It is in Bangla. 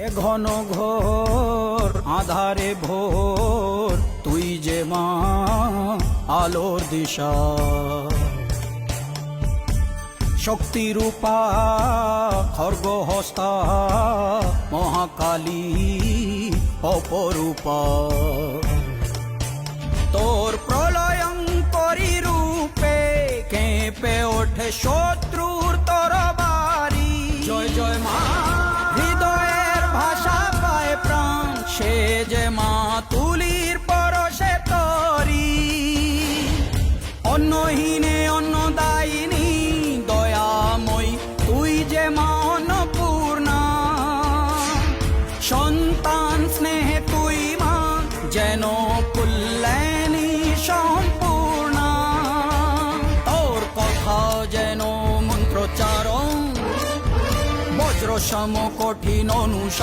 এ ঘন ঘোর আধারে ভোর তুই যে মা আলোর দিশা, শক্তিরূপা খর্গহস্তা মহাকালী অপরূপা। তোর প্রলয়ঙ্করী রূপে কেঁপে ওঠে শত্রুর তরবারি। জয় জয় মা, হৃদয়ের ভাষা পায় প্রাণ, সে যে মা তুলির পরশে তরি। অন্নহীনে অন্নদায়িনী দয়াময়ী, তুই যে মা অন্নপূর্ণা। সন্তান স্নেহে তুই মা যেন কল্যাণী সম্পূর্ণা। তোর কথা যেন মন্ত্রোচ্চারণ, বজ্র সম কঠিন অনুশাসন।